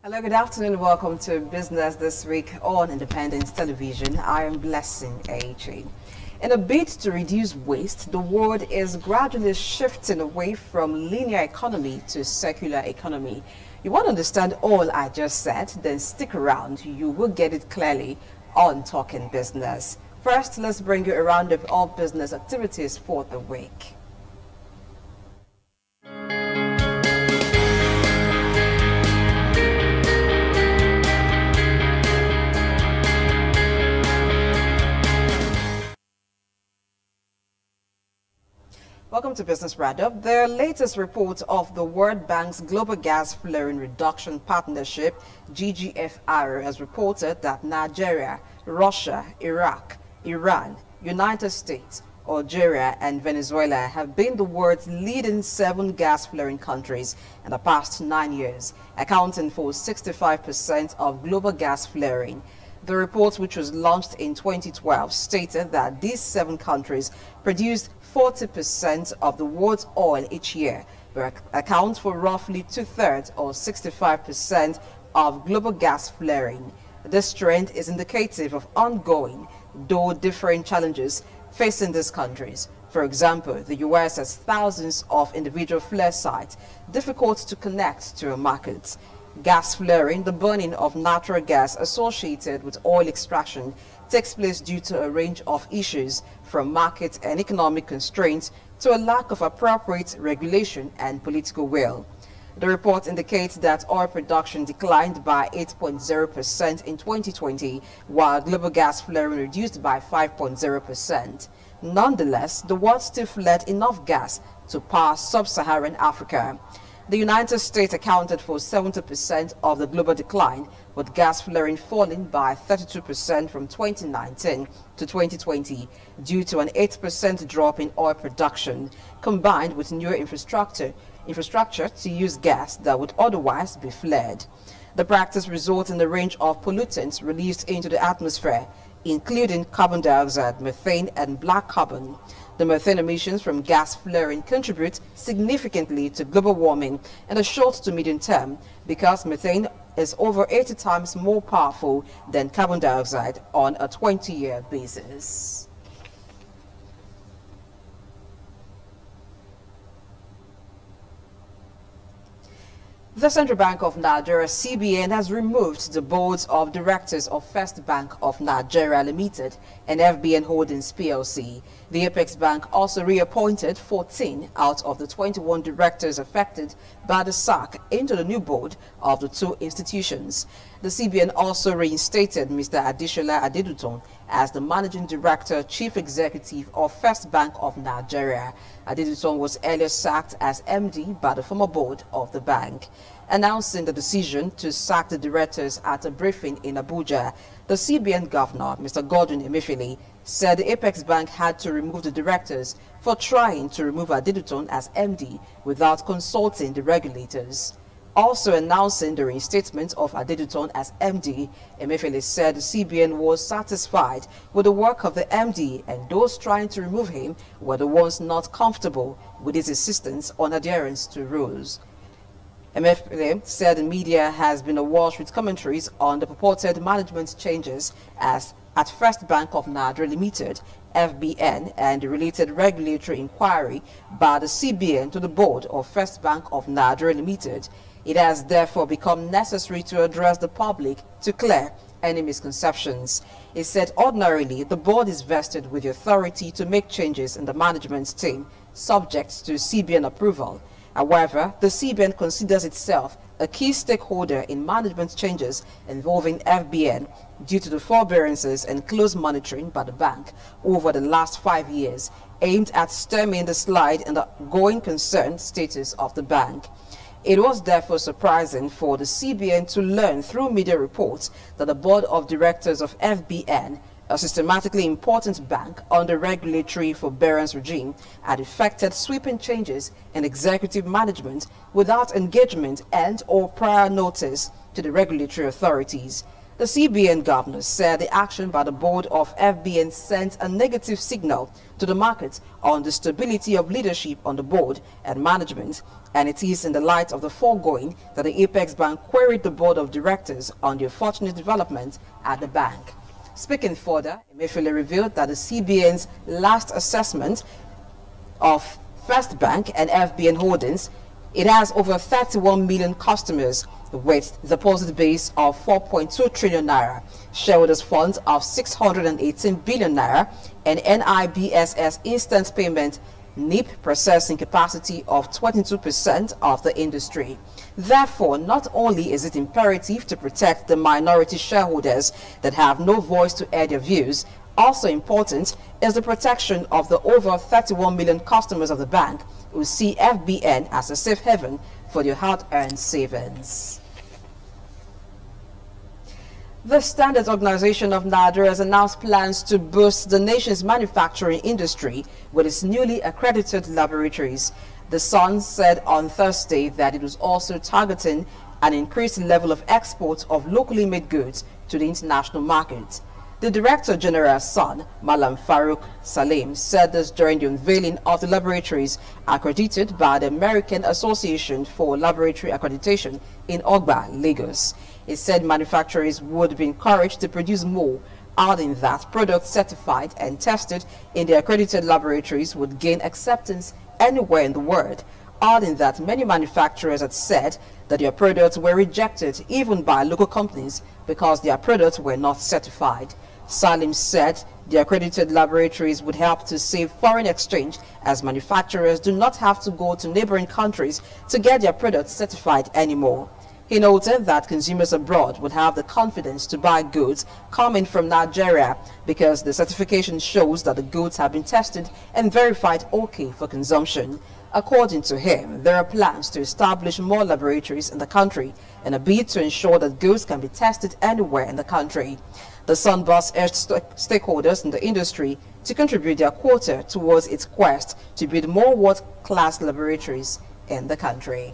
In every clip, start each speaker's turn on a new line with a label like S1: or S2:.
S1: Hello, good afternoon. Welcome to Business This Week on Independent Television. I am Blessing A.J. In a bid to reduce waste, the world is gradually shifting away from linear economy to circular economy. You want to understand all I just said? Then stick around. You will get it clearly on Talking Business. First, let's bring you a round of all business activities for the week. Welcome to Business Roundup. The latest report of the World Bank's Global Gas Flaring Reduction Partnership, GGFR, has reported that Nigeria, Russia, Iraq, Iran, United States, Algeria, and Venezuela have been the world's leading 7 gas flaring countries in the past 9 years, accounting for 65% of global gas flaring. The report, which was launched in 2012, stated that these 7 countries produced 40% of the world's oil each year, but account for roughly 2/3 or 65% of global gas flaring. This trend is indicative of ongoing, though different challenges facing these countries. For example, the U.S. has thousands of individual flare sites, difficult to connect to a market. Gas flaring, the burning of natural gas associated with oil extraction, takes place due to a range of issues, from market and economic constraints to a lack of appropriate regulation and political will. The report indicates that oil production declined by 8.0% in 2020, while global gas flaring reduced by 5.0%. Nonetheless, the world still flared enough gas to power sub-Saharan Africa. The United States accounted for 70% of the global decline, with gas flaring falling by 32% from 2019 to 2020 due to an 8% drop in oil production, combined with newer infrastructure to use gas that would otherwise be flared. The practice results in a range of pollutants released into the atmosphere, including carbon dioxide, methane, and black carbon. The methane emissions from gas flaring contribute significantly to global warming in the short to medium term because methane is over 80 times more powerful than carbon dioxide on a 20-year basis. The Central Bank of Nigeria, CBN, has removed the boards of directors of First Bank of Nigeria Limited and FBN Holdings PLC. The Apex Bank also reappointed 14 out of the 21 directors affected by the sack into the new board of the 2 institutions. The CBN also reinstated Mr. Adeshola Adeduton as the Managing Director, Chief Executive of First Bank of Nigeria. Adeduton was earlier sacked as MD by the former board of the bank. Announcing the decision to sack the directors at a briefing in Abuja, the CBN Governor, Mr. Godwin Emefiele, said the Apex Bank had to remove the directors for trying to remove Adeduton as MD without consulting the regulators. Also announcing the reinstatement of Adeduton as MD, Emefiele said the CBN was satisfied with the work of the MD and those trying to remove him were the ones not comfortable with his insistence on adherence to rules. Emefiele said the media has been awash with commentaries on the purported management changes at First Bank of Nigeria Limited, FBN, and the related regulatory inquiry by the CBN to the board of First Bank of Nigeria Limited. It has therefore become necessary to address the public to clear any misconceptions. He said ordinarily the board is vested with the authority to make changes in the management team subject to CBN approval. However, the CBN considers itself a key stakeholder in management changes involving FBN due to the forbearances and close monitoring by the bank over the last 5 years aimed at stemming the slide in the going concern status of the bank. It was therefore surprising for the CBN to learn through media reports that the board of directors of FBN, a systematically important bank under regulatory forbearance regime, had effected sweeping changes in executive management without engagement and/or prior notice to the regulatory authorities. The CBN governor said the action by the board of FBN sent a negative signal to the market on the stability of leadership on the board and management, and it is in the light of the foregoing that the Apex Bank queried the board of directors on the unfortunate development at the bank. Speaking further, Emefiele revealed that the CBN's last assessment of First Bank and FBN Holdings, it has over 31 million customers with deposit base of 4.2 trillion naira, shareholders funds of 618 billion naira, and NIBSS instant payment NIP processing capacity of 22% of the industry. Therefore, not only is it imperative to protect the minority shareholders that have no voice to air their views, also important is the protection of the over 31 million customers of the bank who see FBN as a safe haven for their hard-earned savings. The Standards Organization of Nigeria has announced plans to boost the nation's manufacturing industry with its newly accredited laboratories. The Sun said on Thursday that it was also targeting an increased level of export of locally made goods to the international market. The Director General's son, Malam Farouk Salim, said this during the unveiling of the laboratories accredited by the American Association for Laboratory Accreditation in Ogba, Lagos. It said manufacturers would be encouraged to produce more, adding that products certified and tested in the accredited laboratories would gain acceptance anywhere in the world, adding that many manufacturers had said that their products were rejected even by local companies because their products were not certified. Salim said the accredited laboratories would help to save foreign exchange as manufacturers do not have to go to neighboring countries to get their products certified anymore. He noted that consumers abroad would have the confidence to buy goods coming from Nigeria because the certification shows that the goods have been tested and verified okay for consumption. According to him, there are plans to establish more laboratories in the country in a bid to ensure that goods can be tested anywhere in the country. The Sun boss urged stakeholders in the industry to contribute their quota towards its quest to build more world-class laboratories in the country.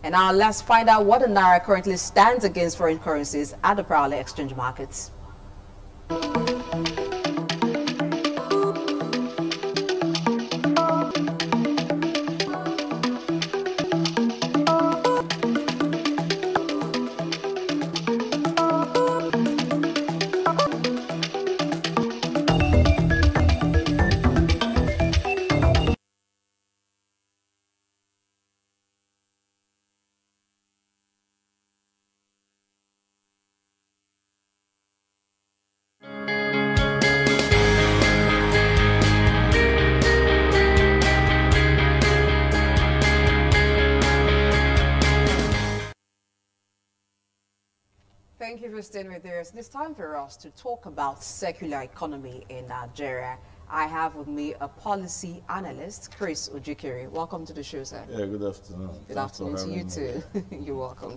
S1: And now let's find out what the Naira currently stands against foreign currencies at the parallel exchange markets. Thank you for staying with us. It's time for us to talk about circular economy in Nigeria. I have with me a policy analyst, Chris Ojikere. Welcome to the show, sir.
S2: Yeah, good afternoon.
S1: Good afternoon to you too. You're welcome.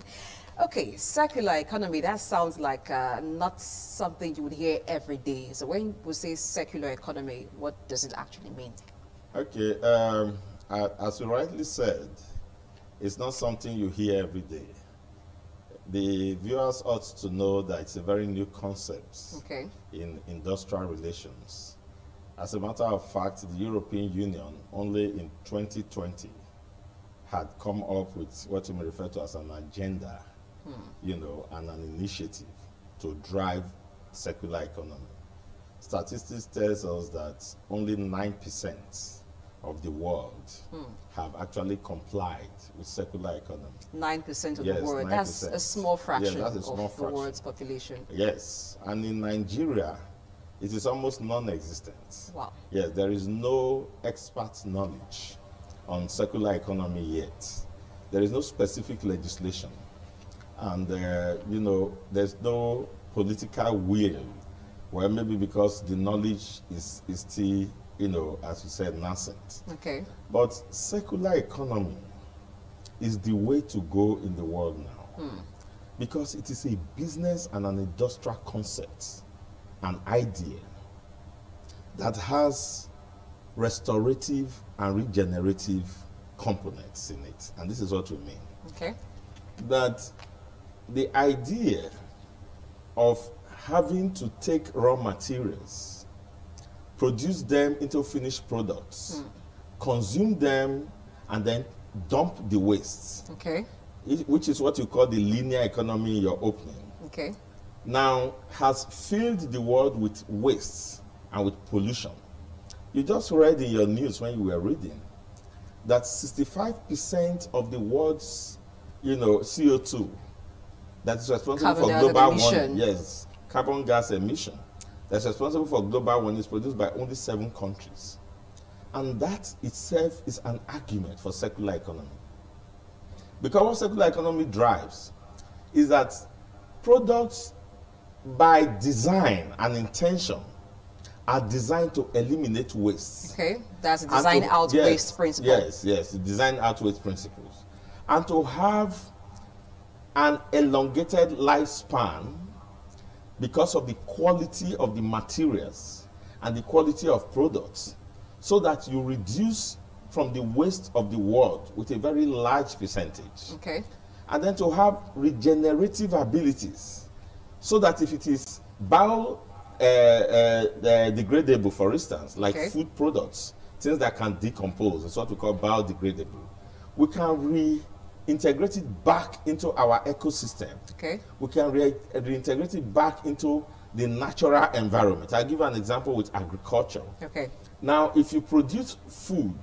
S1: Okay, circular economy, that sounds like not something you would hear every day. So when we say circular economy, what does it actually mean?
S2: Okay, as you rightly said, it's not something you hear every day. The viewers ought to know that it's a very new concept in industrial relations. As a matter of fact, the European Union only in 2020 had come up with what you may refer to as an agenda, you know, and an initiative to drive circular economy. Statistics tells us that only 9% of the world have actually complied with circular economy.
S1: 9% of the world. 9%. That's a small fraction of the world's population.
S2: Yes, and in Nigeria, it is almost non-existent.
S1: Wow.
S2: Yes, there is no expert knowledge on circular economy yet. There is no specific legislation, and you know, there's no political will. Well, maybe because the knowledge is still, you know, as you said, nascent.
S1: Okay.
S2: But circular economy is the way to go in the world now, because it is a business and an industrial concept, an idea that has restorative and regenerative components in it. And this is what we mean.
S1: Okay.
S2: That the idea of having to take raw materials, produce them into finished products, consume them, and then dump the waste.
S1: Okay.
S2: Which is what you call the linear economy in your opening.
S1: Okay.
S2: Now has filled the world with waste and with pollution. You just read in your news when you were reading that 65% of the world's, CO2 that is responsible for global warming, yes, carbon gas emission, that's responsible for global warming is produced by only 7 countries. And that itself is an argument for circular economy. Because what circular economy drives is that products by design and intention are designed to eliminate waste.
S1: Okay, that's design out waste principle.
S2: Yes, design out waste principles. And to have an elongated lifespan because of the quality of the materials and the quality of products, so that you reduce from the waste of the world with a very large percentage.
S1: Okay.
S2: And then to have regenerative abilities, so that if it is biodegradable, for instance, like food products, things that can decompose, it's what we call biodegradable, we can reintegrate it back into our ecosystem.
S1: Okay.
S2: We can reintegrate it back into the natural environment. I'll give you an example with agriculture.
S1: Okay.
S2: Now, if you produce food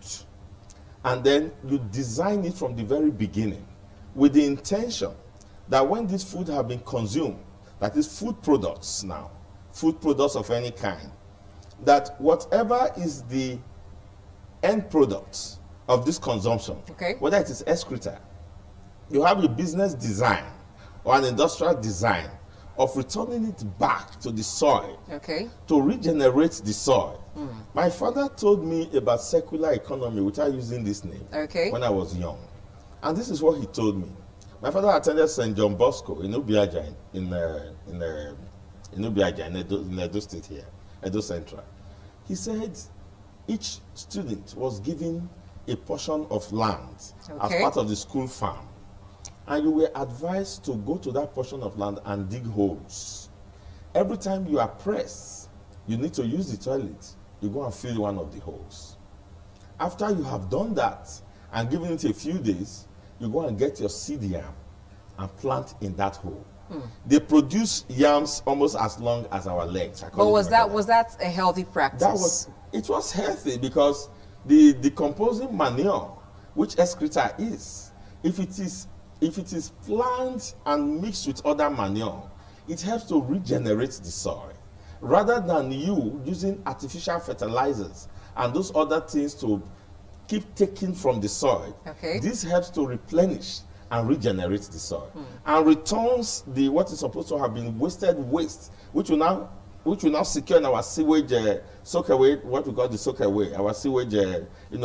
S2: and then you design it from the very beginning with the intention that when this food have been consumed, that is food products now, food products of any kind, that whatever is the end product of this consumption, whether it is excreta, you have a business design or an industrial design of returning it back to the soil to regenerate the soil. My father told me about circular economy without using this name when I was young. And this is what he told me. My father attended St. John Bosco in Ubiaja in Edo State here, Edo Central. He said each student was given a portion of land as part of the school farm. And you were advised to go to that portion of land and dig holes. Every time you are pressed, you need to use the toilet, you go and fill one of the holes. After you have done that and given it a few days, you go and get your seed yam and plant in that hole. They produce yams almost as long as our legs.
S1: But was that a healthy practice?
S2: It was healthy because the decomposing manure, which excreta is, if it is planted and mixed with other manure, it helps to regenerate the soil. Rather than you using artificial fertilizers and those other things to keep taking from the soil, this helps to replenish and regenerate the soil and returns what is supposed to have been wasted waste, which will now secure in our sewage soakaway, what we call the soakaway, our sewage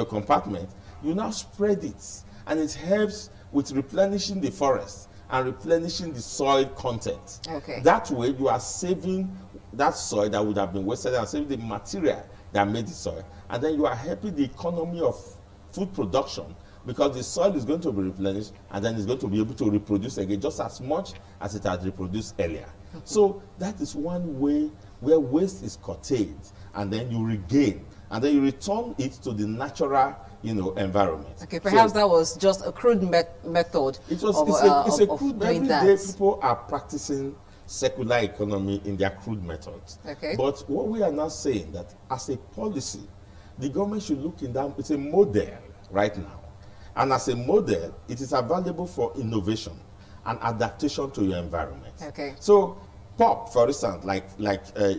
S2: compartment. You now spread it, and it helps with replenishing the forest and replenishing the soil content. That way you are saving that soil that would have been wasted and saving the material that made the soil. And then you are helping the economy of food production, because the soil is going to be replenished and then it's going to be able to reproduce again just as much as it had reproduced earlier. So that is one way where waste is curtailed, and then you regain, and then you return it to the natural environment.
S1: Perhaps that was just a crude method.
S2: It's a crude. Every day people are practicing circular economy in their crude methods. But what we are now saying that as a policy, the government should look in that. It's a model right now, and as a model, it is available for innovation and adaptation to your environment. So, pop, for instance, like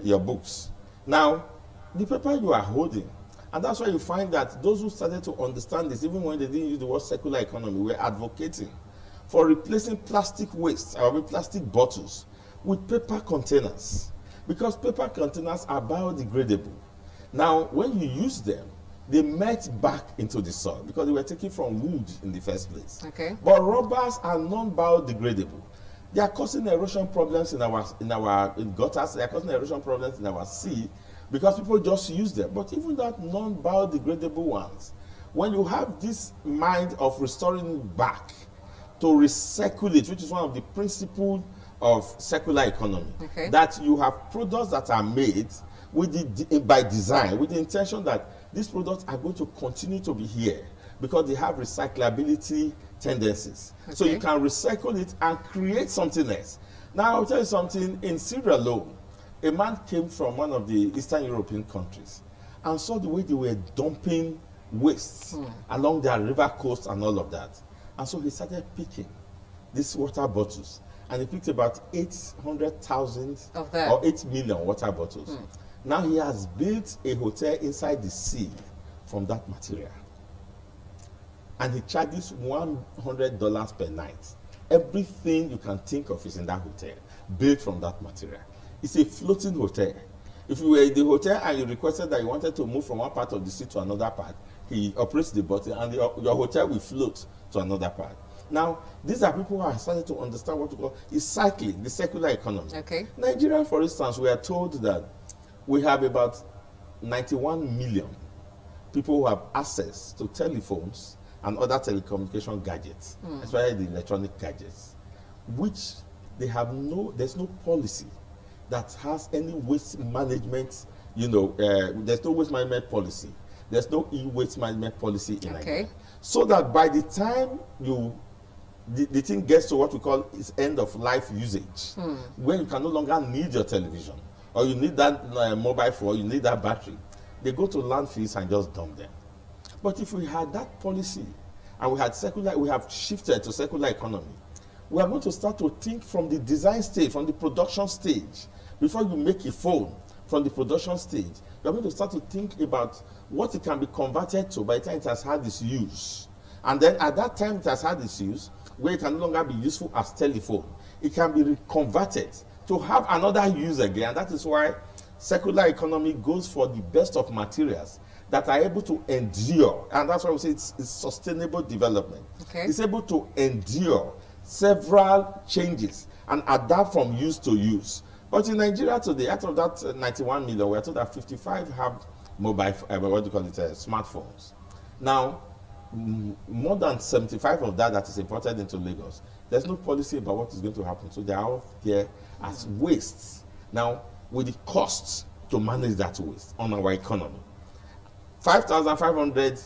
S2: your books. Now, the paper you are holding. And that's why you find that those who started to understand this, even when they didn't use the word circular economy, were advocating for replacing plastic waste, or plastic bottles, with paper containers. Because paper containers are biodegradable. Now, when you use them, they melt back into the soil because they were taken from wood in the first place. But rubbers are non-biodegradable. They are causing erosion problems in our gutters. They are causing erosion problems in our sea, because people just use them. But even that non-biodegradable ones, when you have this mind of restoring it back to recirculate, which is one of the principles of circular economy. That you have products that are made with by design, with the intention that these products are going to continue to be here because they have recyclability tendencies. So you can recycle it and create something else. Now, I'll tell you something. In Sierra Leone, a man came from one of the Eastern European countries and saw the way they were dumping wastes along their river coast and all of that. And so he started picking these water bottles. And he picked about 800,000 or 8 million water bottles. Now he has built a hotel inside the sea from that material. And he charges $100 per night. Everything you can think of is in that hotel, built from that material. It's a floating hotel. If you were in the hotel and you requested that you wanted to move from one part of the sea to another part, he operates the button and your hotel will float to another part. Now, these are people who are starting to understand what we call is cycling, the circular economy. Nigeria, for instance, we are told that we have about 91 million people who have access to telephones and other telecommunication gadgets, especially the electronic gadgets, which they have there's no policy that has any waste management, there's no waste management policy. There's no e-waste management policy in Nigeria. So that by the time the thing gets to what we call its end of life usage, when you can no longer need your television, or you need that mobile phone, you need that battery, they go to landfills and just dump them. But if we had that policy, and we have shifted to circular economy, we are going to start to think from the design stage, from the production stage. Before you make a phone, from the production stage, you are going to start to think about what it can be converted to by the time it has had its use. And then at that time it has had its use, where it can no longer be useful as telephone, it can be converted to have another use again. And that is why circular economy goes for the best of materials that are able to endure. And that's why we say it's sustainable development. It's able to endure several changes and adapt from use to use. But in Nigeria today, out of that 91 million, we're told that 55 have mobile, smartphones. Now, more than 75 of that is imported into Lagos. There's no policy about what is going to happen. So they are all here as wastes. Now, with the costs to manage that waste on our economy, 5,500,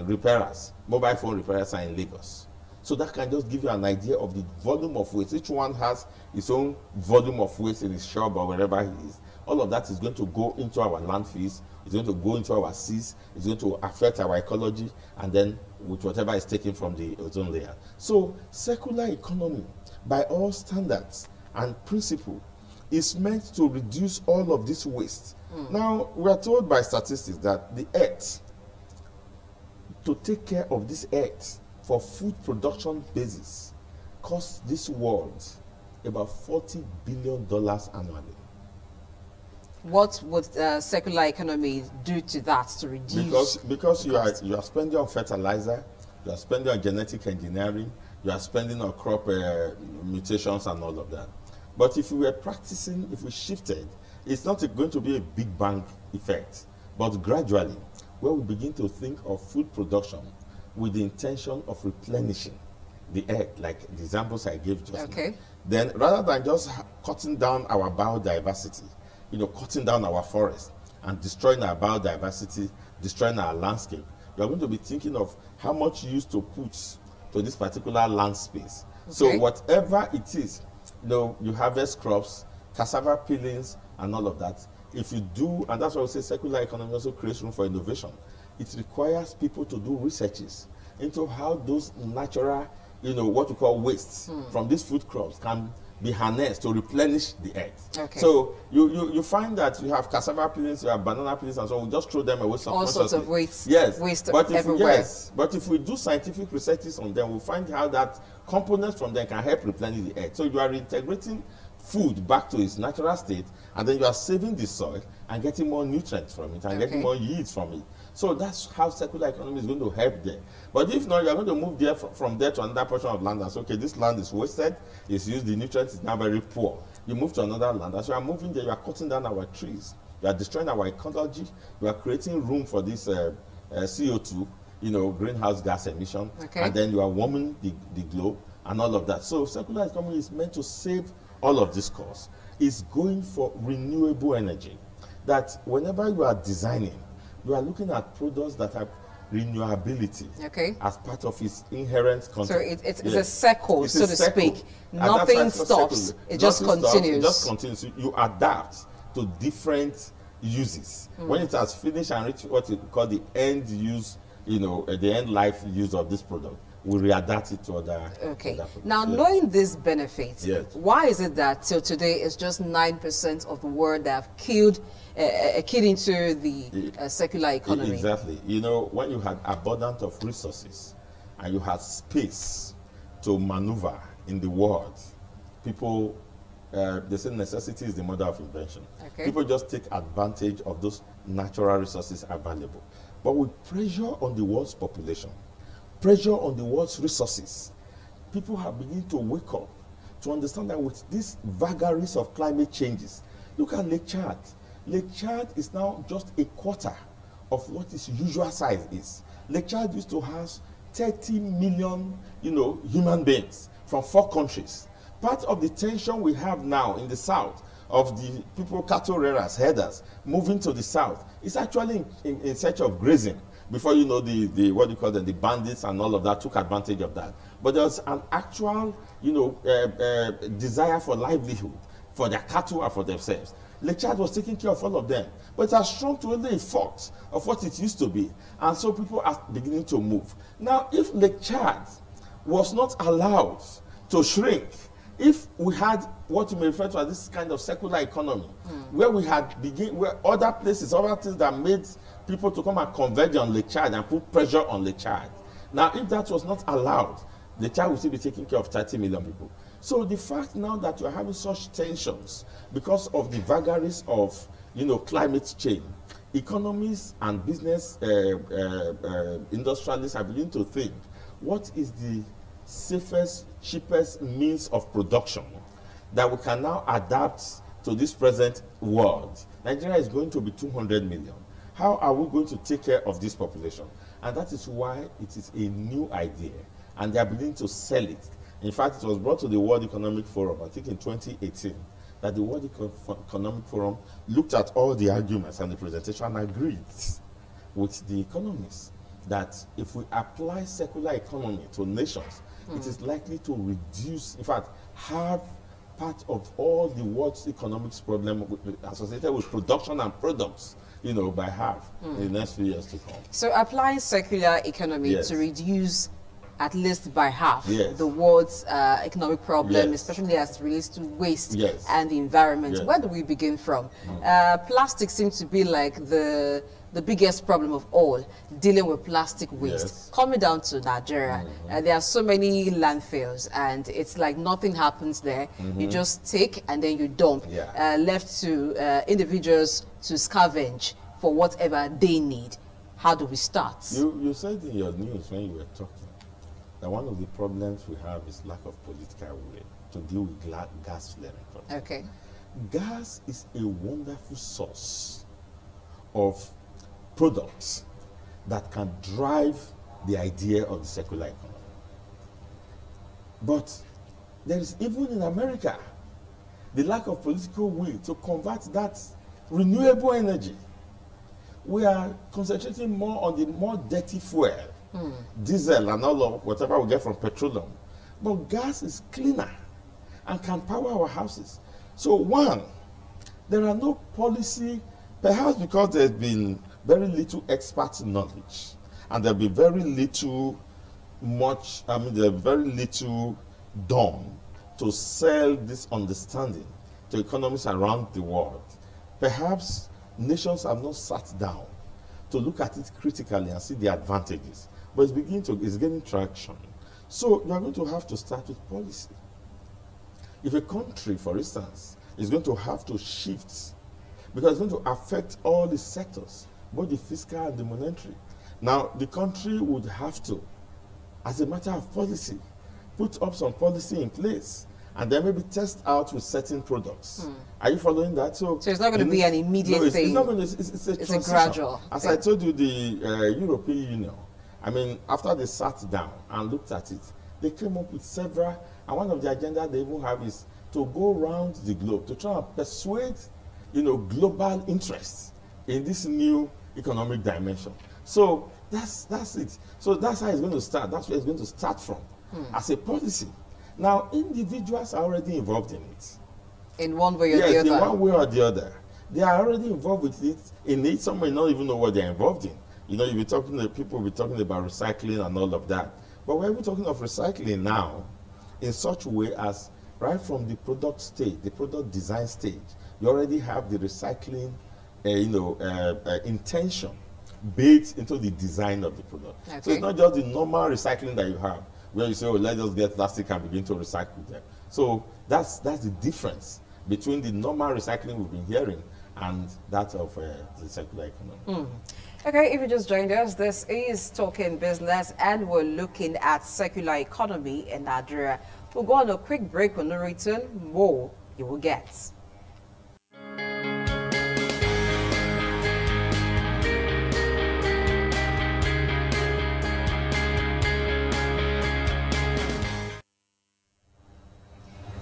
S2: repairers, mobile phone repairers are in Lagos. So that can just give you an idea of the volume of waste. Each one has its own volume of waste in his shop or wherever he is. All of that is going to go into our landfills, it's going to go into our seas, it's going to affect our ecology, and then with whatever is taken from the ozone layer. So circular economy, by all standards and principle, is meant to reduce all of this waste. Now, we are told by statistics that the earth, to take care of this earth for food production basis, costs this world about $40 billion annually.
S1: What would circular economy do to that to reduce?
S2: Because you are spending on fertilizer, you are spending on genetic engineering, you are spending on crop mutations and all of that. But if we were practicing, if we shifted, it's not going to be a big bang effect, but gradually, where we begin to think of food production with the intention of replenishing the earth, like the examples I gave just now, then rather than just cutting down our biodiversity, cutting down our forest and destroying our biodiversity, destroying our landscape, we are going to be thinking of how much use to put to this particular land space. So whatever it is, you harvest crops, cassava peelings, and all of that. If you do, and that's why we say circular economy also creates room for innovation. It requires people to do researches into how those natural, what we call wastes from these food crops can be harnessed to replenish the earth. So you find that you have cassava peelings, you have banana peelings, and so we just throw them away subconsciously.
S1: All sorts of waste.
S2: Yes,
S1: waste
S2: everywhere. But if we do scientific researches on them, we'll find how that components from them can help replenish the earth. So you are reintegrating food back to its natural state, and then you are saving the soil and getting more nutrients from it and getting more yields from it. So that's how circular economy is going to help there. But if not, you are going to move there from there to another portion of land and say, okay, this land is wasted, it's used, the nutrients is now very poor. You move to another land. As you are moving there, you are cutting down our trees. You are destroying our ecology. You are creating room for this CO2. greenhouse gas emission,
S1: okay,
S2: and then you are warming the globe and all of that. So circular economy is meant to save all of this cost. It's going for renewable energy. That whenever you are designing, you are looking at products that have renewability,
S1: okay,
S2: as part of its inherent content.
S1: So it's a circle, so to speak. Nothing stops. It just continues.
S2: It just continues. You adapt to different uses. When it has finished and reached what you call the end use, the end life use of this product, we readapt it to other.
S1: Okay.
S2: Other
S1: now, knowing these benefits,
S2: yes,
S1: why is it that till today it's just 9% of the world that have keyed into the circular economy?
S2: Exactly. When you had abundance of resources and you had space to maneuver in the world, people, they say necessity is the mother of invention.
S1: Okay.
S2: People just take advantage of those natural resources available. But with pressure on the world's population, pressure on the world's resources, people have begun to wake up to understand that with these vagaries of climate changes, look at Lake Chad. Lake Chad is now just a quarter of what its usual size is. Lake Chad used to house 30 million, human beings from 4 countries. Part of the tension we have now in the south of the people, cattle rearers, herders, moving to the south is actually in search of grazing. Before the what do you call them, the bandits and all of that took advantage of that. But there's an actual, desire for livelihood for their cattle and for themselves. Lake Chad was taking care of all of them, but it has shrunk to only a fourth of what it used to be, and so people are beginning to move. Now, if Lake Chad was not allowed to shrink, if we had what you may refer to as this kind of circular economy, where we had where other places, other things that made people to come and converge on Lake Chad and put pressure on Lake Chad. Now, if that was not allowed, Lake Chad would still be taking care of 30 million people. So the fact now that you're having such tensions because of the vagaries of, climate change, economies and business industrialists are beginning to think, what is the safest, cheapest means of production that we can now adapt to this present world? Nigeria is going to be 200 million. How are we going to take care of this population? And that is why it is a new idea, and they are beginning to sell it. In fact, it was brought to the World Economic Forum, I think in 2018, that the World Economic Forum looked at all the arguments and the presentation and agreed with the economists that if we apply circular economy to nations, it is likely to reduce, in fact, half part of all the world's economics problem associated with production and products, by half in the next few years to come.
S1: So applying circular economy, yes, to reduce at least by half,
S2: yes,
S1: the world's economic problem, yes, especially as it relates to waste, yes, and the environment. Yes. Where do we begin from? Plastic seems to be like the biggest problem of all, dealing with plastic waste. Yes. Coming down to Nigeria, there are so many landfills, and it's like nothing happens there. You just take and then you dump, left to individuals to scavenge for whatever they need. How do we start?
S2: You said in your news when you were talking that one of the problems we have is lack of political will to deal with gas flaring.
S1: Okay.
S2: Gas is a wonderful source of products that can drive the idea of the circular economy. But there is, even in America, the lack of political will to convert that renewable energy. We are concentrating more on the more dirty fuel, diesel and all of whatever we get from petroleum. But gas is cleaner and can power our houses. So one, there are no policy, perhaps because there's been very little expert knowledge, and there'll be very little done to sell this understanding to economies around the world. Perhaps nations have not sat down to look at it critically and see the advantages, but it's gaining traction. So you are going to have to start with policy. If a country, for instance, is going to have to shift, because it's going to affect all the sectors, both the fiscal and the monetary. Now, the country would have to, as a matter of policy, put up some policy in place and then maybe test out with certain products. Are you following that? So
S1: it's not going to be an immediate thing.
S2: It's not going to, it's a transition.
S1: Gradual.
S2: As I told you, the European Union I mean, after they sat down and looked at it, they came up with several, and one of the agenda they even have is to go around the globe to try and persuade, global interests in this new economic dimension. So that's it. So that's how it's going to start. That's where it's going to start from as a policy. Now, individuals are already involved in it.
S1: In one way or the other?
S2: Yes, in one way or the other. They are already involved with it. In it, some may not even know what they're involved in. You'll be talking to people, will be talking about recycling and all of that. But when we're talking of recycling now, in such a way as right from the product stage, the product design stage, you already have the recycling, intention baked into the design of the product. Okay. So it's not just the normal recycling that you have, where you say, oh, let's just get plastic and begin to recycle them. So that's the difference between the normal recycling we've been hearing and that of the circular economy.
S1: Okay, if you just joined us, this is Talking Business, and we're looking at circular economy in Nigeria. We'll go on a quick break. When we return, more you will get.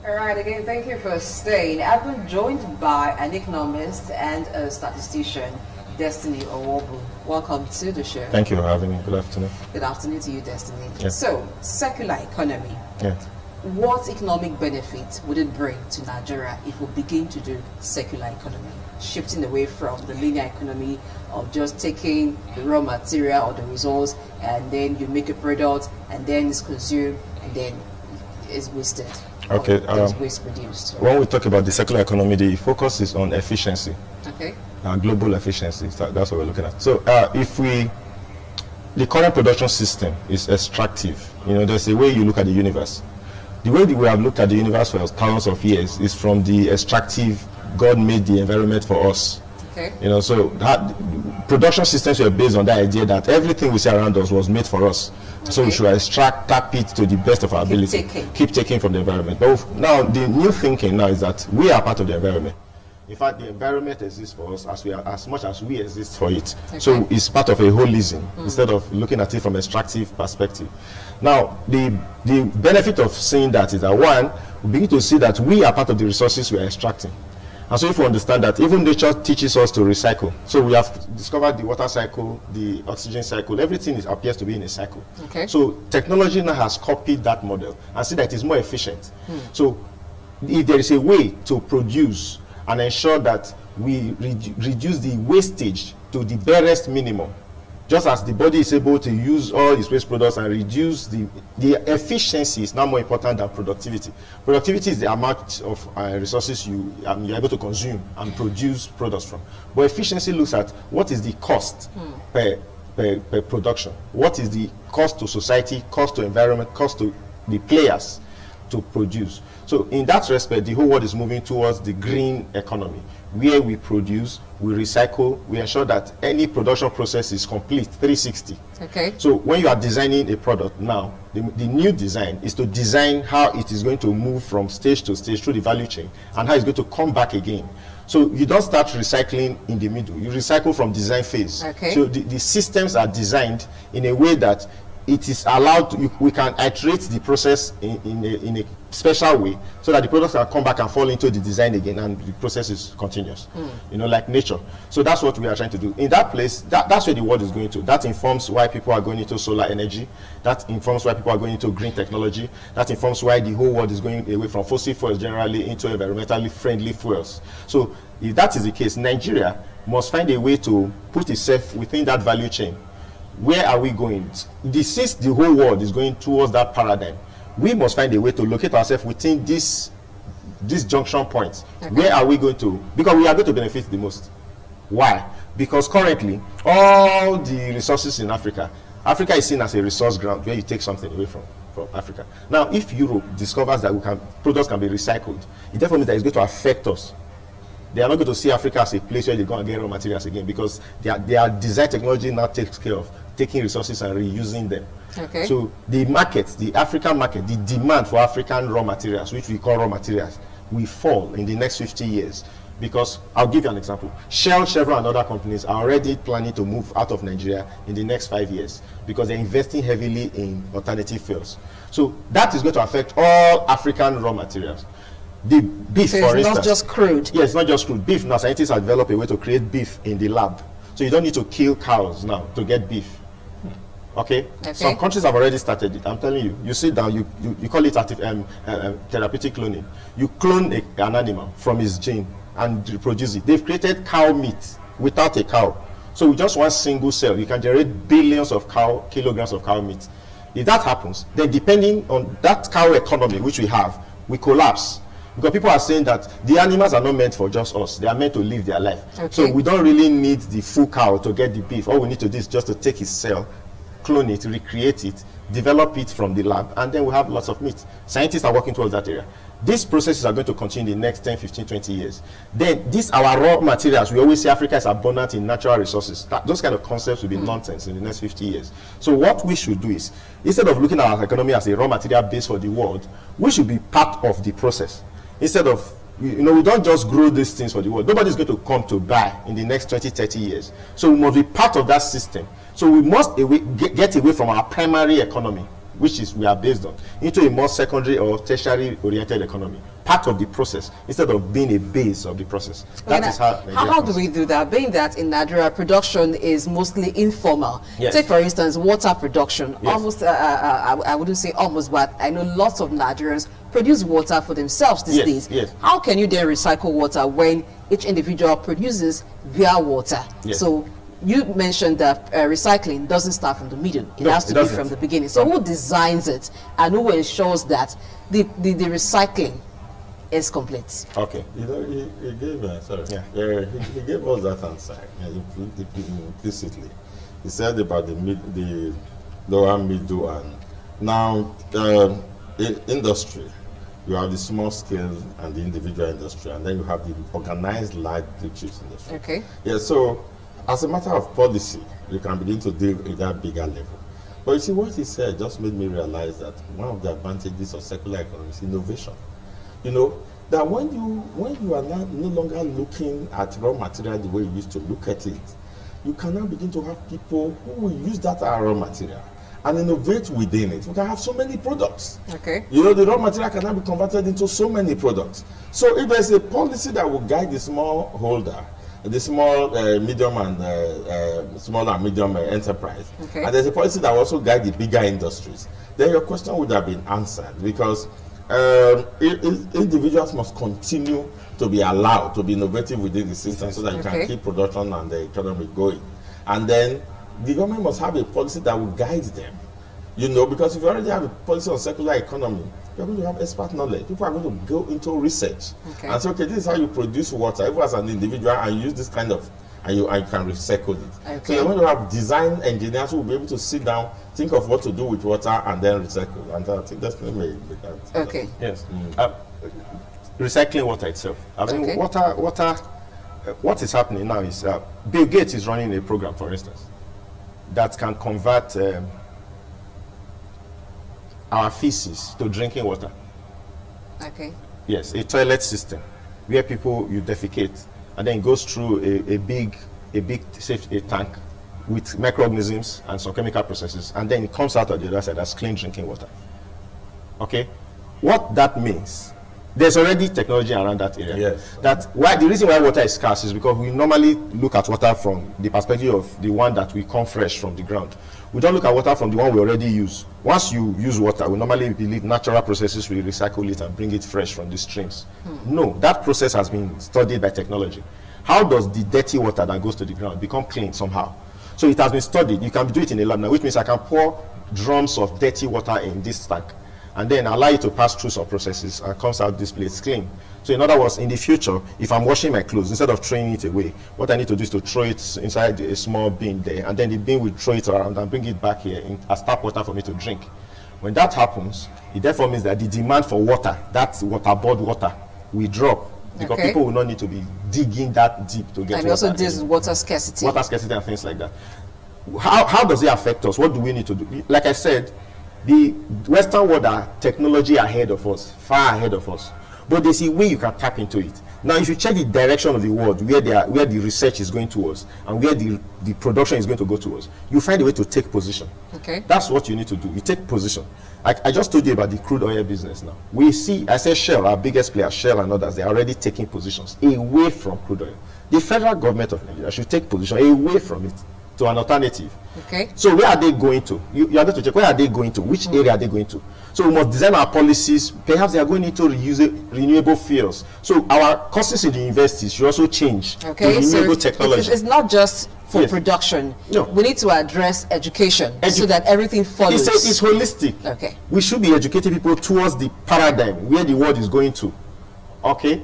S1: All right, again, thank you for staying. I've been joined by an economist and a statistician, Destiny Owobu. Welcome to the show.
S3: Thank you for having me. Good afternoon.
S1: Good afternoon to you, Destiny.
S3: Yes.
S1: So, circular economy.
S3: Yes.
S1: What economic benefit would it bring to Nigeria if we begin to do circular economy? Shifting away from the linear economy of just taking the raw material or the resource, and then you make a product, and then it's consumed, and then it's wasted.
S3: Okay.
S1: There's waste produced.
S3: When we talk about the circular economy, the focus is on efficiency.
S1: Okay.
S3: Global efficiency. That's what we're looking at. So, the current production system is extractive. There's a way you look at the universe. The way that we have looked at the universe for thousands of years is from the extractive. God made the environment for us.
S1: Okay.
S3: So that production systems were based on that idea that everything we see around us was made for us. Okay. So we should extract, tap it to the best of our ability. Keep taking from the environment. But now the new thinking now is that we are part of the environment. In fact, the environment exists for us as much as we exist for it. Okay. So it's part of a holism instead of looking at it from an extractive perspective. Now, the benefit of seeing that is that, one, we begin to see that we are part of the resources we are extracting. And so if we understand that, even nature teaches us to recycle. So we have discovered the water cycle, the oxygen cycle, everything appears to be in a cycle.
S1: Okay.
S3: So technology now has copied that model and see that it is more efficient. So if there is a way to produce and ensure that we reduce the wastage to the barest minimum, just as the body is able to use all its waste products and reduce the efficiency is now more important than productivity. Productivity is the amount of resources you're able to consume and produce products from. But efficiency looks at what is the cost per production. What is the cost to society, cost to environment, cost to the players to produce. So in that respect, the whole world is moving towards the green economy, where we produce, we recycle, we ensure that any production process is complete, 360.
S1: Okay.
S3: So when you are designing a product now, the new design is to design how it is going to move from stage to stage through the value chain and how it's going to come back again. So you don't start recycling in the middle, you recycle from design phase.
S1: Okay.
S3: So the systems are designed in a way that it is allowed to, we can iterate the process in a special way so that the products can come back and fall into the design again and the process is continuous, like nature. So that's what we are trying to do. In that place, that's where the world is going to. That informs why people are going into solar energy. That informs why people are going into green technology. That informs why the whole world is going away from fossil fuels generally into environmentally friendly fuels. So if that is the case, Nigeria must find a way to put itself within that value chain. Where are we going? Since the whole world is going towards that paradigm, we must find a way to locate ourselves within this junction point. Okay. Where are we going to? Because we are going to benefit the most. Why? Because currently, all the resources in Africa is seen as a resource ground where you take something away from Africa. Now, if Europe discovers that products can be recycled, it therefore means that it's going to affect us. They are not going to see Africa as a place where they're going to get raw materials again, because their design technology now takes care of taking resources and reusing them.
S1: Okay.
S3: So the market, the African market, the demand for African raw materials, which we call raw materials, will fall in the next 50 years because I'll give you an example. Shell, Chevron, and other companies are already planning to move out of Nigeria in the next 5 years because they're investing heavily in alternative fuels. So that is going to affect all African raw materials. The beef,
S1: so
S3: for instance.
S1: It's not just crude.
S3: Yeah, it's not just crude. Beef, now scientists have developed a way to create beef in the lab. So you don't need to kill cows now to get beef. Okay? Some countries have already started it. I'm telling you. You sit down, you call it therapeutic cloning. You clone an animal from its gene and reproduce it. They've created cow meat without a cow. So with just one single cell, you can generate billions of kilograms of cow meat. If that happens, then depending on that cow economy which we have, we collapse. Because people are saying that the animals are not meant for just us. They are meant to live their life. So we don't really need the full cow to get the beef. All we need to do is just to take his cell, clone it, recreate it, develop it from the lab, and then we have lots of meat. Scientists are working towards that area. These processes are going to continue in the next 10, 15, 20 years. Then these our raw materials. We always say Africa is abundant in natural resources. Those kind of concepts will be nonsense in the next 50 years. So what we should do is, instead of looking at our economy as a raw material base for the world, we should be part of the process. Instead of, we don't just grow these things for the world. Nobody's going to come to buy in the next 20, 30 years. So we must be part of that system. So we must get away from our primary economy, which is we are based on, into a more secondary or tertiary oriented economy, part of the process, instead of being a base of the process. That is how
S1: do we do that? Being that in Nigeria, production is mostly informal.
S3: Yes.
S1: Take, for instance, water production.
S3: Yes.
S1: Almost, I wouldn't say almost, but I know lots of Nigerians produce water for themselves these days.
S3: Yes.
S1: How can you then recycle water when each individual produces their water?
S3: Yes.
S1: So you mentioned that recycling doesn't start from the middle. It has to be from the beginning. So who designs it and who ensures that the recycling is complete?
S3: Okay.
S2: He gave he gave us that answer implicitly. He said about the lower middle, and now industry. You have the small scale and the individual industry, and then you have the organized large chips industry.
S1: Okay.
S2: Yeah. So, as a matter of policy, you can begin to deal with that bigger level. But you see, what he said just made me realize that one of the advantages of circular economy is innovation. You know, that when you are no longer looking at raw material the way you used to look at it, you can now begin to have people who will use that raw material and innovate within it. We can have so many products.
S1: Okay.
S2: You know, the raw material can now be converted into so many products. So if there's a policy that will guide the small holder, the small, medium, and small and medium enterprise, and there's a policy that will also guide the bigger industries, then your question would have been answered, because individuals must continue to be allowed to be innovative within the system so that you can keep production and the economy going. And then the government must have a policy that will guide them. You know, because if you already have a policy on circular economy, you're going to have expert knowledge. People are going to go into research and say, okay, this is how you produce water, even as an individual, and use this kind of, and you can recycle it. So you're going to have design engineers who will be able to sit down, think of what to do with water, and then recycle. And I think that's the way we can.
S1: Okay.
S3: Yes. Recycling water itself. I mean, what is happening now is Bill Gates is running a program, for instance, that can convert our feces to drinking water.
S1: Okay.
S3: Yes, a toilet system where you defecate, and then it goes through a big safety tank with microorganisms and some chemical processes, and then it comes out of the other side as clean drinking water. Okay? What that means, there's already technology around that area.
S2: Yes.
S3: The reason why water is scarce is because we normally look at water from the perspective of the one that we come fresh from the ground. We don't look at water from the one we already use. Once you use water, we normally believe natural processes will recycle it and bring it fresh from the streams. No, that process has been studied by technology. How does the dirty water that goes to the ground become clean somehow? So it has been studied. You can do it in a lab now, which means I can pour drums of dirty water in this tank and then allow it to pass through some processes and comes out this place clean. So in other words, in the future, if I'm washing my clothes, instead of throwing it away, what I need to do is to throw it inside a small bin there, and then the bin will throw it around and bring it back here as tap water for me to drink. When that happens, it therefore means that the demand for water, that waterboard water, will drop, because people will not need to be digging that deep to get water.
S1: And also this is water scarcity.
S3: Water scarcity and things like that. How does it affect us? What do we need to do? Like I said, the Western world are technology ahead of us, far ahead of us. But there's a way you can tap into it. Now, if you check the direction of the world, where the research is going towards, and where the production is going to go towards, you find a way to take position.
S1: Okay.
S3: That's what you need to do. You take position. I just told you about the crude oil business now. We see, I said Shell, our biggest player, Shell and others, they are already taking positions away from crude oil. The federal government of Nigeria should take position away from it to an alternative.
S1: Okay.
S3: So where are they going to? You are going to check, where are they going to? Which area are they going to? So we must design our policies. Perhaps they are going into renewable fuels. So our courses in the universities should also change to renewable technology.
S1: It's not just for production.
S3: No.
S1: We need to address education so that everything follows.
S3: It's holistic.
S1: Okay.
S3: We should be educating people towards the paradigm where the world is going to. Okay.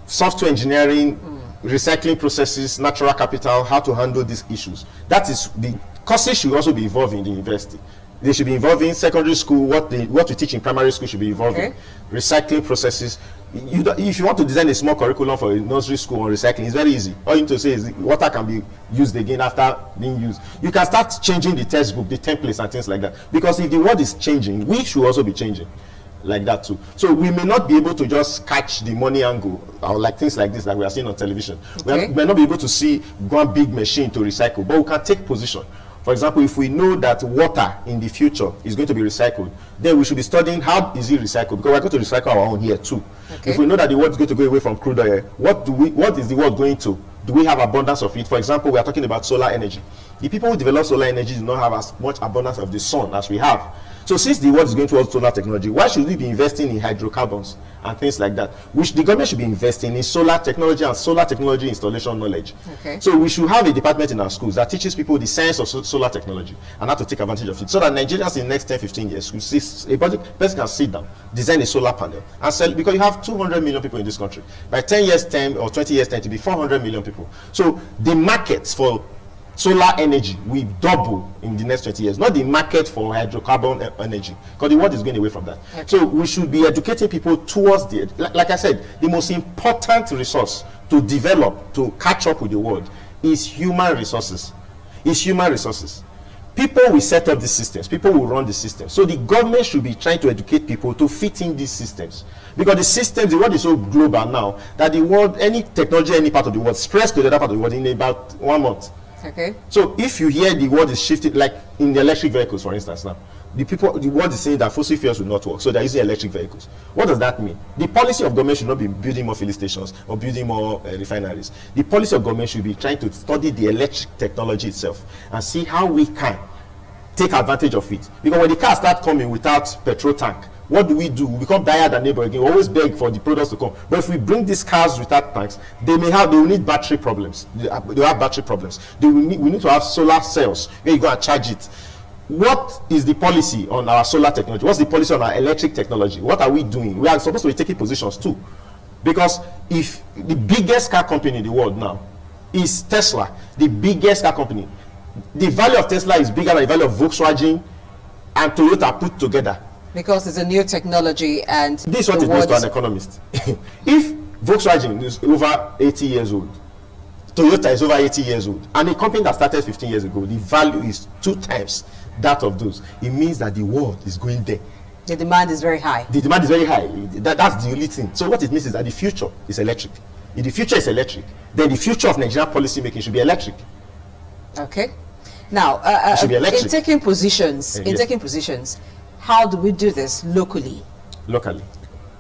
S3: Software engineering, recycling processes, natural capital, how to handle these issues. That is, the courses should also be evolving in the university. They should be involving secondary school, what we teach in primary school should be evolving. Okay. Recycling processes. If you want to design a small curriculum for a nursery school on recycling, it's very easy. All you need to say is water can be used again after being used. You can start changing the textbook, the templates and things like that. Because if the world is changing, we should also be changing like that too. So we may not be able to just catch the money angle or like things like this that we are seeing on television. Okay. We may not be able to see one big machine to recycle, but we can take position. For example, if we know that water in the future is going to be recycled, then we should be studying how is it recycled, because we're going to recycle our own here too. Okay. If we know that the world is going to go away from crude oil, what is the world going to? Do we have abundance of it? For example, we are talking about solar energy. The people who develop solar energy do not have as much abundance of the sun as we have. So since the world is going towards solar technology, why should we be investing in hydrocarbons and things like that? Which the government should be investing in solar technology and solar technology installation knowledge. Okay. So we should have a department in our schools that teaches people the science of solar technology and how to take advantage of it, so that Nigerians in the next 10-15 years will see a person can sit down, design a solar panel and sell, because you have 200 million people in this country. By 10 years time or 20 years time, to be 400 million people. So the markets for solar energy will double in the next 20 years, not the market for hydrocarbon energy, because the world is going away from that. Okay. So we should be educating people towards the, like I said, the most important resource to develop, to catch up with the world is human resources. It's human resources. People will set up these systems, people will run the system. So the government should be trying to educate people to fit in these systems. Because the systems, the world is so global now that the world, any technology, any part of the world spreads to the other part of the world in about 1 month.
S1: Okay.
S3: So if you hear the world is shifting, like in the electric vehicles, for instance, now the world is saying that fossil fuels will not work, so they're using electric vehicles. What does that mean? The policy of government should not be building more filling stations or building more refineries. The policy of government should be trying to study the electric technology itself and see how we can take advantage of it. Because when the cars start coming without petrol tank, what do? We become dire than neighbor again. We always beg for the products to come. But if we bring these cars without tanks, they will need battery problems. They have battery problems. We need to have solar cells where you go and charge it. What is the policy on our solar technology? What's the policy on our electric technology? What are we doing? We are supposed to be taking positions too. Because if the biggest car company in the world now is Tesla, the biggest car company, the value of Tesla is bigger than the value of Volkswagen and Toyota put together.
S1: Because it's a new technology, and
S3: this is what it means to an economist. If Volkswagen is over 80 years old, Toyota is over 80 years old, and a company that started 15 years ago, the value is 2 times that of those. It means that the world is going there.
S1: The demand is very high.
S3: The demand is very high. That's the only thing. So what it means is that the future is electric. If the future is electric, then the future of Nigerian policy making should be electric.
S1: Okay. Now, in taking positions, how do we do this locally?
S3: Locally.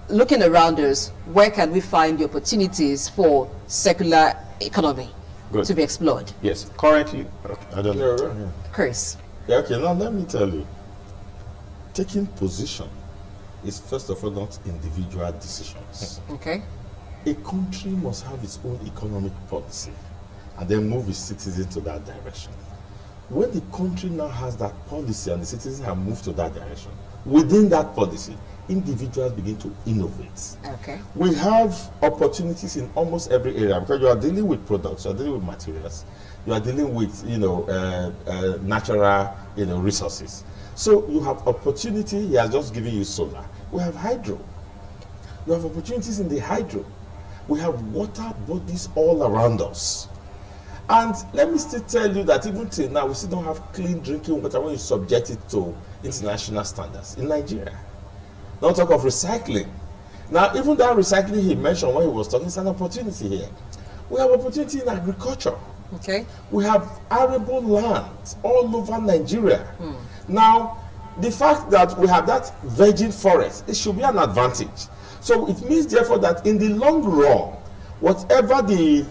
S1: Looking around us, where can we find the opportunities for circular economy to be explored?
S3: Yes. Currently, I don't know.
S1: Chris.
S2: Yeah, okay, now let me tell you. Taking position is first of all not individual decisions.
S1: Okay.
S2: A country must have its own economic policy and then move its citizens to that direction. When the country now has that policy and the citizens have moved to that direction, within that policy, individuals begin to innovate.
S1: Okay.
S2: We have opportunities in almost every area, because you are dealing with products, you are dealing with materials, you are dealing with natural resources. So you have opportunity. He has just given you solar. We have hydro. You have opportunities in the hydro. We have water bodies all around us. And let me still tell you that even till now, we still don't have clean drinking water when you subject it to international standards in Nigeria. Don't talk of recycling. Now, even that recycling he mentioned when he was talking is an opportunity here. We have opportunity in agriculture.
S1: Okay.
S2: We have arable lands all over Nigeria. Now, the fact that we have that virgin forest, it should be an advantage. So it means, therefore, that in the long run, whatever the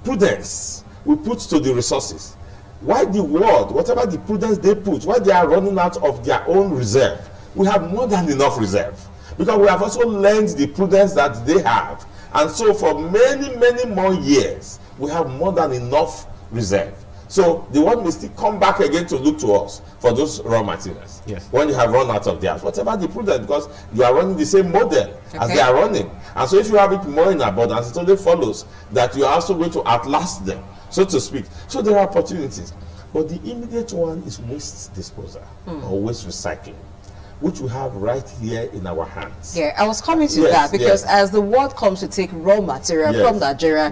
S2: prudence we put to the resources, why the world, whatever the prudence they put, why they are running out of their own reserve, we have more than enough reserve. Because we have also learned the prudence that they have. And so for many, many more years, we have more than enough reserve. So the world may still come back again to look to us for those raw materials.
S3: Yes.
S2: When you have run out of theirs, whatever the prudence, because you are running the same model as they are running. And so if you have it more in abundance, it only follows that you are also going to outlast them, so to speak. So there are opportunities. But the immediate one is waste disposal or waste recycling, which we have right here in our hands.
S1: Yeah, I was coming to that because as the world comes to take raw material from Nigeria,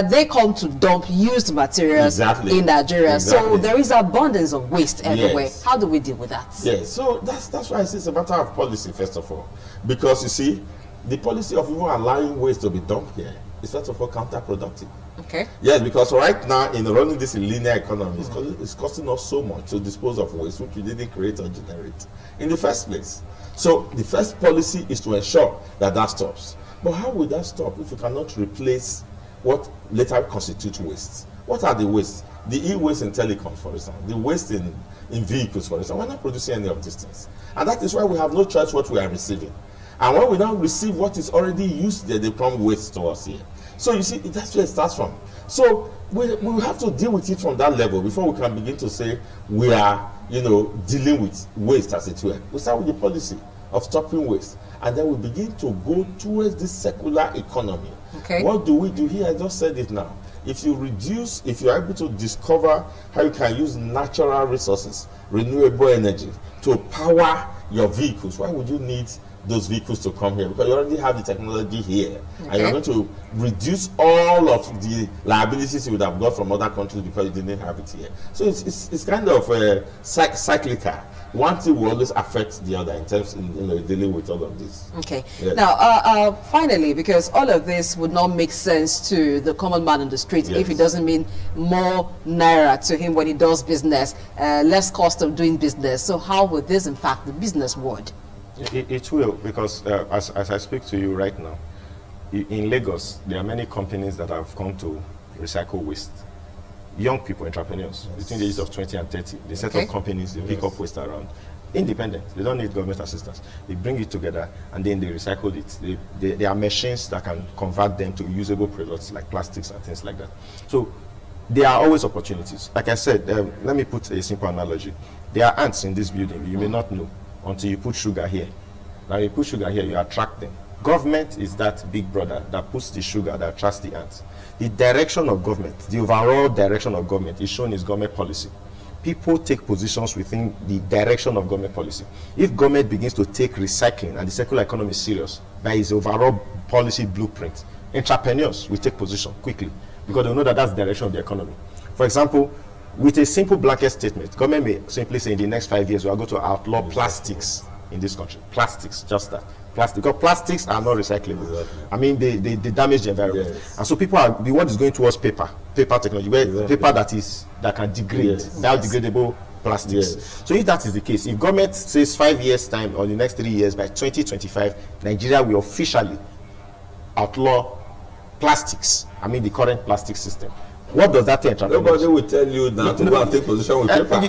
S1: they come to dump used materials in Nigeria. So there is abundance of waste everywhere. How do we deal with that?
S2: Yes, so that's why I say it's a matter of policy, first of all. Because you see, the policy of even allowing waste to be dumped here is first of all counterproductive.
S1: Okay.
S2: Yes, because right now in running this linear economy, it's costing us so much to dispose of waste which we didn't create or generate in the first place. So the first policy is to ensure that that stops. But how will that stop if we cannot replace what later constitutes waste? What are the wastes? The e-waste in telecoms, for example, the waste in vehicles, for example. We're not producing any of these things. And that is why we have no choice what we are receiving. And when we now receive what is already used there, they come waste to us here. So you see, that's where it starts from. So we have to deal with it from that level before we can begin to say we are, dealing with waste, as it were. We start with the policy of stopping waste, and then we begin to go towards this circular economy.
S1: Okay.
S2: What do we do here? I just said it now. If you are able to discover how you can use natural resources, renewable energy to power your vehicles, why would you need those vehicles to come here? Because you already have the technology here, and you're going to reduce all of the liabilities you would have got from other countries because you didn't have it here. So it's kind of cyclical. One thing will always affect the other in terms of dealing with all of this.
S1: Okay. Yes. Now, finally, because all of this would not make sense to the common man on the street if it doesn't mean more naira to him when he does business, less cost of doing business. So how would this impact the business world?
S3: It will, because as I speak to you right now, in Lagos, there are many companies that have come to recycle waste. Young people, entrepreneurs, between the ages of 20 and 30, they set up companies, they pick up waste around. Independent, they don't need government assistance. They bring it together and then they recycle it. There are machines that can convert them to usable products like plastics and things like that. So there are always opportunities. Like I said, let me put a simple analogy. There are ants in this building, you may not know until you put sugar here. Now you put sugar here, you attract them. Government is that big brother that puts the sugar that attracts the ants. The direction of government, the overall direction of government is shown in government policy. People take positions within the direction of government policy. If government begins to take recycling and the circular economy serious by its overall policy blueprint, entrepreneurs will take position quickly because they know that that's the direction of the economy. For example, with a simple blanket statement, government may simply say in the next 5 years we are going to outlaw plastics in this country. Plastics, just that. Plastic, because plastics are not recyclable. I mean, they damage the environment. And so the world is going towards paper technology, where paper that can degrade, biodegradable plastics. So if that is the case, if government says 5 years time or the next 3 years, by 2025, Nigeria will officially outlaw plastics. I mean, the current plastic system. What does that tell?
S2: Nobody will tell you now to go and take position with paper.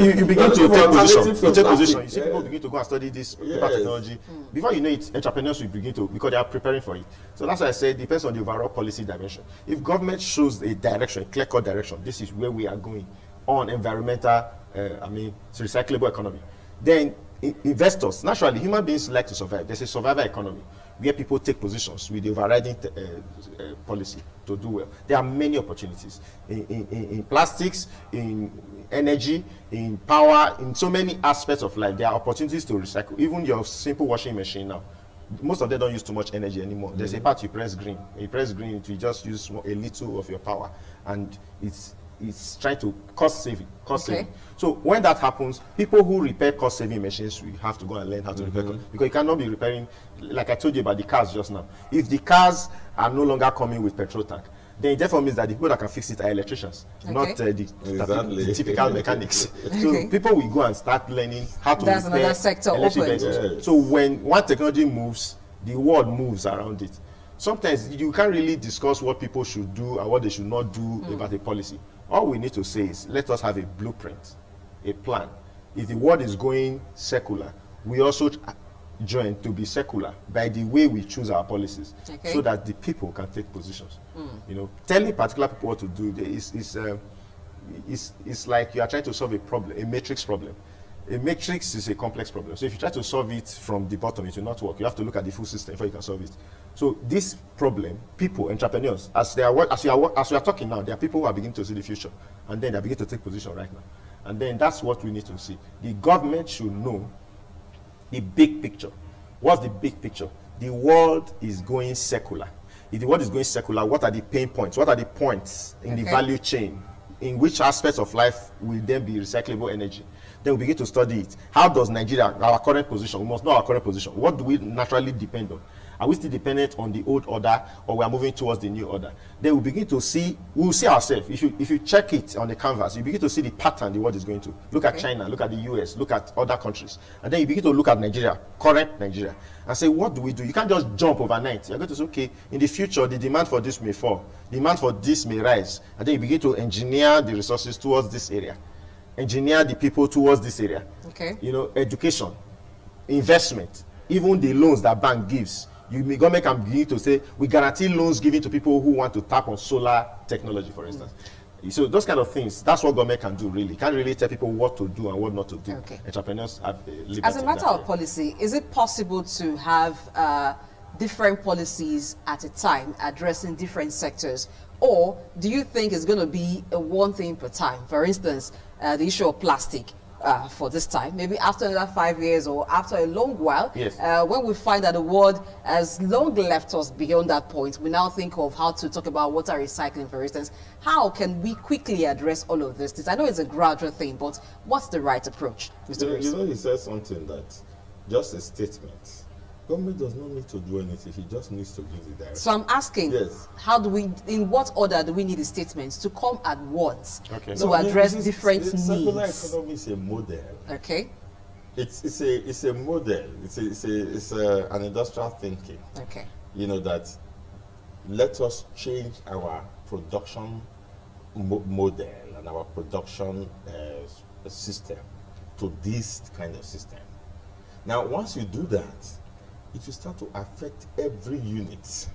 S3: You begin to take position. You see people begin to go and study this paper technology. Before you know it, entrepreneurs will begin to, because they are preparing for it. So that's why I say it depends on the overall policy dimension. If government shows a direction, a clear-cut direction, this is where we are going on environmental, recyclable economy, then investors, naturally, human beings like to survive. There's a survival economy where people take positions with the overriding policy to do well. There are many opportunities in plastics, in energy, in power, in so many aspects of life. There are opportunities to recycle. Even your simple washing machine now, most of them don't use too much energy anymore. There's a part you press green. You press green, you just use a little of your power, and is trying to cost saving. So when that happens, people who repair cost saving machines, we have to go and learn how to repair, because you cannot be repairing, like I told you about the cars just now. If the cars are no longer coming with petrol tank, then it therefore means that the people that can fix it are electricians, not the typical mechanics. So people will go and start learning how to repair
S1: another sector open.
S2: Yes.
S3: So when one technology moves, the world moves around it. Sometimes you can't really discuss what people should do and what they should not do about a policy. All we need to say is, let us have a blueprint, a plan. If the world is going secular, we also join to be secular by the way we choose our policies, so that the people can take positions. You know, telling particular people what to do is like you are trying to solve a problem, a matrix problem. A matrix is a complex problem. So if you try to solve it from the bottom, it will not work. You have to look at the full system before you can solve it. So this problem, people, entrepreneurs, as we are talking now, there are people who are beginning to see the future, and then they are beginning to take position right now. And then that's what we need to see. The government should know the big picture. What's the big picture? The world is going secular. If the world is going secular, what are the pain points? What are the points in the value chain? In which aspects of life will then be recyclable energy? Then we begin to study it. How does Nigeria, our current position, we must know our current position. What do we naturally depend on? Are we still dependent on the old order, or we are moving towards the new order? Then we begin to see, we will see ourselves. If you check it on the canvas, you begin to see the pattern the world is going to. Look at China, look at the US, look at other countries. And then you begin to look at Nigeria, current Nigeria, and say, what do we do? You can't just jump overnight. You're going to say, okay, in the future, the demand for this may fall. Demand for this may rise. And then you begin to engineer the resources towards this area. Engineer the people towards this area. You know, education, investment, even the loans that bank gives. Government can begin to say, we guarantee loans given to people who want to tap on solar technology, for instance. So those kind of things, that's what government can do, really. Can't really tell people what to do and what not to do. Entrepreneurs have liberty.
S1: As a matter of policy, is it possible to have different policies at a time addressing different sectors? Or do you think it's going to be a one thing per time? For instance, the issue of plastic. For this time, maybe after another 5 years or after a long while, when we find that the world has long left us beyond that point, we now think of how to talk about water recycling, for instance. How can we quickly address all of this? I know it's a gradual thing, but what's the right approach, Mr.
S2: You know, he said something that just a statement. Government does not need to do anything. He just needs to give the direction.
S1: So I'm asking, how do we, in what order do we need the statements to come at once to address different needs?
S2: Circular economy is a model. It's a model. It's an industrial thinking. You know, that let us change our production model and our production system to this kind of system. Now, once you do that, it will start to affect every unit.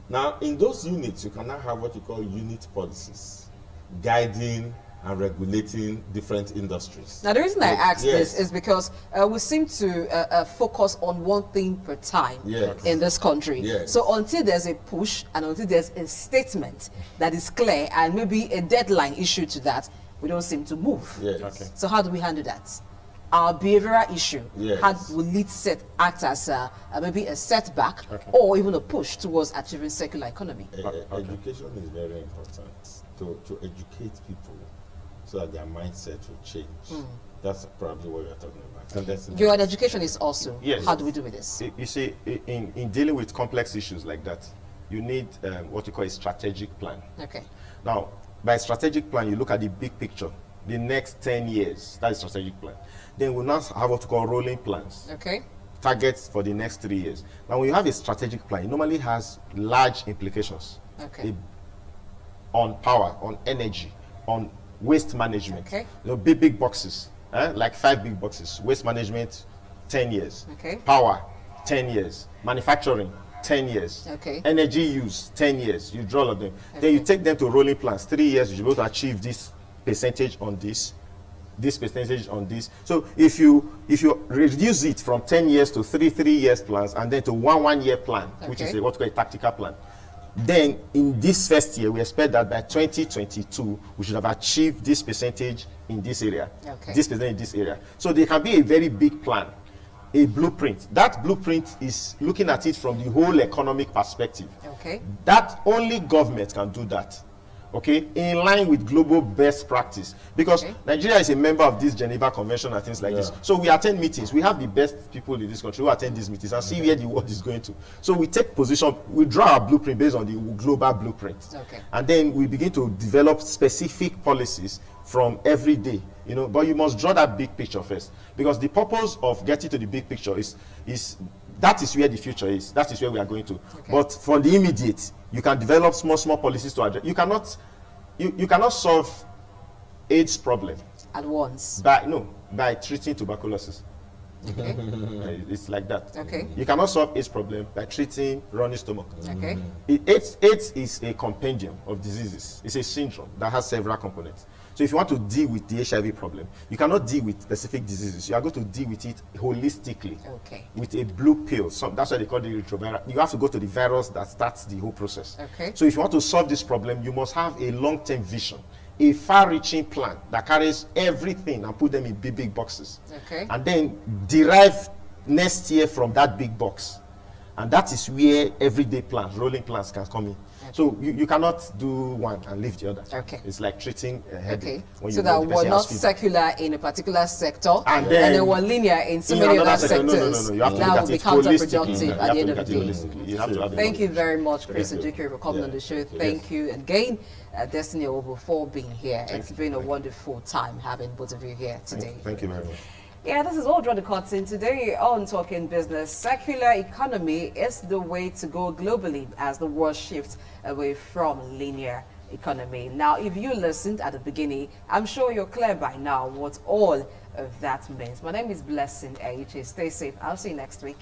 S2: Now, in those units, you can now have what you call unit policies, guiding and regulating different industries.
S1: Now, the reason I ask this is because we seem to focus on one thing per time in this country. So until there's a push and until there's a statement that is clear and maybe a deadline issued to that, we don't seem to move. So how do we handle that? Our behavioral issue, how will it act as maybe a setback or even a push towards achieving circular economy?
S2: Education is very important to educate people so that their mindset will change. That's probably what you're talking about.
S1: Your education is also, how do we do with this?
S3: You see, in dealing with complex issues like that, you need what you call a strategic plan. Now, by strategic plan, you look at the big picture, the next 10 years, that's strategic plan. Then we'll now have what we call rolling plans. Targets for the next 3 years. Now, when you have a strategic plan, it normally has large implications on power, on energy, on waste management. You know, big boxes, like 5 big boxes. Waste management, 10 years. Power, 10 years. Manufacturing, 10 years. Energy use, 10 years. You draw all of them. Then you take them to rolling plans. 3 years, you should be able to achieve this percentage on this percentage on this. So if you reduce it from 10 years to 3 years plans and then to one year plan, which is what's called a tactical plan, then in this first year we expect that by 2022 we should have achieved this percentage in this area, this percentage in this area. So there can be a very big plan, a blueprint. That blueprint is looking at it from the whole economic perspective. That only government can do that. okay, in line with global best practice. Because Nigeria is a member of this Geneva Convention and things like this. So we attend meetings. We have the best people in this country who attend these meetings and see where the world is going to. So we take position, we draw our blueprint based on the global blueprint. And then we begin to develop specific policies from every day, you know, but you must draw that big picture first. Because the purpose of getting to the big picture is that is where the future is. That is where we are going to. But for the immediate, you can develop small policies to address. You cannot solve AIDS problem
S1: at once
S3: by treating tuberculosis. It's like that. You cannot solve AIDS problem by treating runny stomach. AIDS is a compendium of diseases. It's a syndrome that has several components. So if you want to deal with the HIV problem, you cannot deal with specific diseases. You are going to deal with it holistically with a blue pill. So that's why they call it retroviral. You have to go to the virus that starts the whole process. So if you want to solve this problem, you must have a long-term vision, a far-reaching plan that carries everything and put them in big boxes. And then derive next year from that big box. And that is where everyday plans, rolling plans can come in. So you cannot do one and leave the other. It's like treating a headache.
S1: So that we're not secular in a particular sector and then we're linear in so many other sectors.
S3: No. You have to
S1: that will be counterproductive at the end of the
S3: day.
S1: Thank you very much, Chris Ojukwu, for coming on the show. Thank you again, Destiny Owobo, for being here. It's been a wonderful time having both of you here today.
S3: Thank you very much.
S1: Yeah, this is all Draw the Curtain today on Talking Business. Circular economy is the way to go globally as the world shifts away from linear economy. Now, if you listened at the beginning, I'm sure you're clear by now what all of that means. My name is Blessing H. Stay safe. I'll see you next week.